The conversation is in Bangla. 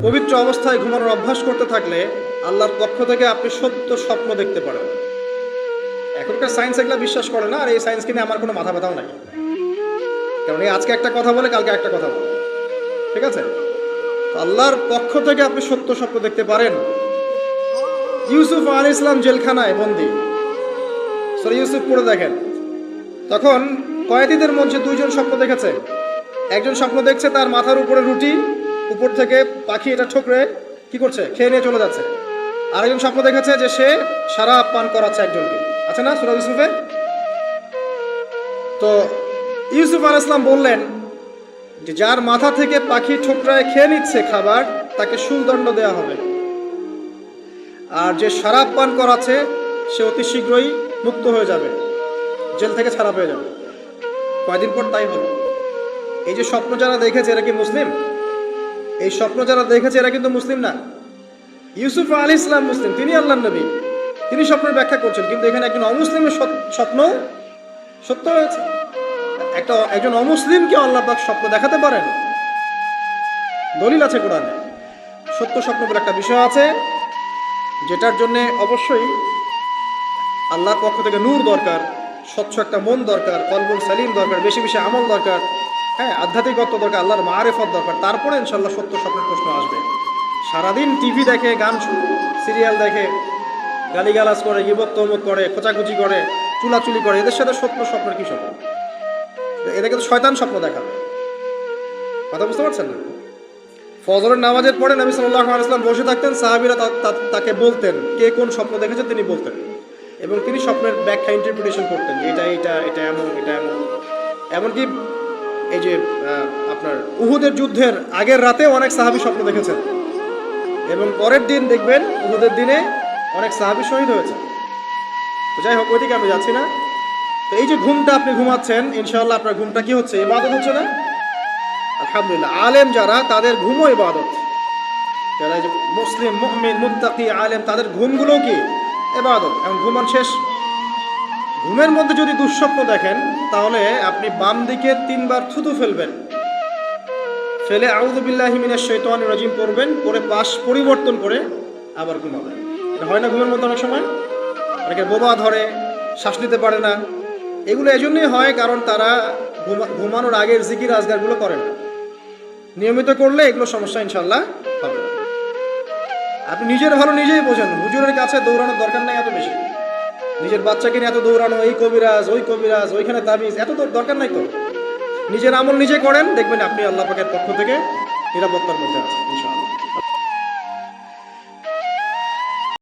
পবিত্র অবস্থায় ঘুমানোর অভ্যাস করতে থাকলে আল্লাহর পক্ষ থেকে আপনি সত্য স্বপ্ন দেখতে পারেন। এখনকার সায়েন্স এগুলো বিশ্বাস করে না, আর এই সায়েন্সকে নিয়ে আমার কোনো মাথা ব্যথাও নাই। কারণ এই আজকে একটা কথা বলে, কালকে একটা কথা বলে, ঠিক আছে? আল্লাহর পক্ষ থেকে আপনি সত্য স্বপ্ন দেখতে পারেন। ইউসুফ আলাইহিস সালাম জেলখানায় বন্দী, সূরা ইউসুফ পড়ে দেখেন। তখন কয়েদিদের মধ্যে দুইজন স্বপ্ন দেখেছে। একজন স্বপ্ন দেখছে তার মাথার উপরে রুটি, উপর থেকে পাখি এটা ঠোকরে কি করছে, খেয়ে নিয়ে চলে যাচ্ছে। আরেকজন স্বপ্ন দেখেছে যে সে শরাব পান করাচ্ছে একজনকে, আছে না সূরা ইউসুফে? তো ইউসুফ আলাইহিস সালাম বললেন যে যার মাথা থেকে পাখি ঠোকরায় খেয়ে নিচ্ছে খাবার, তাকে শুলদণ্ড দেওয়া হবে। আর যে শরাব পান করাচ্ছে সে অতি শীঘ্রই মুক্ত হয়ে যাবে, জেল থেকে ছাড়া পেয়ে যাবে। কয়দিন পর তাই হলো। এই যে স্বপ্ন যারা দেখেছে এরা কি মুসলিম? এই স্বপ্ন যারা দেখেছে এরা কিন্তু মুসলিম না। ইউসুফ আলাইহিস সালাম মুসলিম, তিনি আল্লাহর নবী, তিনি স্বপ্নের ব্যাখ্যা করছেন, কিন্তু এখানে একজন অমুসলিমের স্বপ্ন সত্য হয়েছে। একজন অমুসলিমকে আল্লাহ পাক স্বপ্ন দেখাতে পারেন, দলিল আছে কোরআনে। সত্য স্বপ্ন বলে একটা বিষয় আছে, যেটার জন্য অবশ্যই আল্লাহর পক্ষ থেকে নূর দরকার, স্বচ্ছ একটা মন দরকার, কলবুল সালিম দরকার, বেশি বেশি আমল দরকার, হ্যাঁ, আধ্যাত্মিকত্ব দরকার, আল্লাহর মারিফত দরকার। তারপরে ইনশাল্লাহ সত্য স্বপ্নের প্রশ্ন আসবে। সারাদিন টিভি দেখে, গান সিরিয়াল দেখে, গালিগালাজ করে, গীবত তহমত করে, খোঁচাখুচি করে, চুলাচুলি করে, এদের সাথে সত্য স্বপ্নের কি স্বপ্ন? এদেরকে তো শয়তান স্বপ্ন দেখাবে। কথা বুঝতে পারছেন না? ফজরের নামাজের পরে নবী সাল্লাল্লাহু আলাইহি ওয়াসাল্লাম বসে থাকতেন, সাহাবীরা তাকে বলতেন কে কোন স্বপ্ন দেখেছে তিনি বলতেন, এবং তিনি স্বপ্নের ব্যাখ্যা ইন্টারপ্রিটেশন করতেন, এটা এটা এটা এমন, এটা এমন। এমনকি এই যে আপনার উহুদের যুদ্ধের আগের রাতে অনেক সাহাবী স্বপ্ন দেখেছেন, এবং পরের দিন দেখবেন উহুদের দিনে অনেক সাহাবী শহীদ হয়েছে। তো যাই হোক, ওইদিকে আমি যাচ্ছি না। তো এই যে ঘুমটা আপনি ঘুমাচ্ছেন, ইনশাআল্লাহ আপনার ঘুমটা কি হচ্ছে? ইবাদত হচ্ছে না? আলহামদুলিল্লাহ। আলেম যারা, তাদের ঘুমও ইবাদত। যারা এই যে মুসলিম, মুমিন, মুত্তাকি, আলেম, তাদের ঘুমগুলোও কি ইবাদত। এবং ঘুমান শেষ, ঘুমের মধ্যে যদি দুঃস্বপ্ন দেখেন তাহলে আপনি বাম দিকে 3 বার থুতু ফেলবেন, ফেলে আউযু বিল্লাহি মিনাশ শাইতানির রাজিম পড়বেন, পরে পাশ পরিবর্তন করে আবার ঘুমাবেন। এটা হয় না ঘুমের মধ্যে অনেক সময়? অনেকে বোবা ধরে, শ্বাস নিতে পারে না। এগুলো এজন্যই হয় কারণ তারা ঘুমানোর আগের জিকির আজগারগুলো করে না। নিয়মিত করলে এগুলো সমস্যা ইনশাল্লাহ হবে না। আপনি নিজের ভালো নিজেই বোঝেন, হুজুরের কাছে দৌড়ানোর দরকার নাই এত বেশি। নিজের বাচ্চাকে নিয়ে এত দৌড়ানো, এই কবিরাজ, ওই কবিরাজ, ওইখানে তাবিজ, এত তো দরকার নাই তো। নিজের আমল নিজে করেন, দেখবেন আপনি আল্লাহ পাকের পক্ষ থেকে নিরাপত্তার মধ্যে আছেন ইনশাআল্লাহ।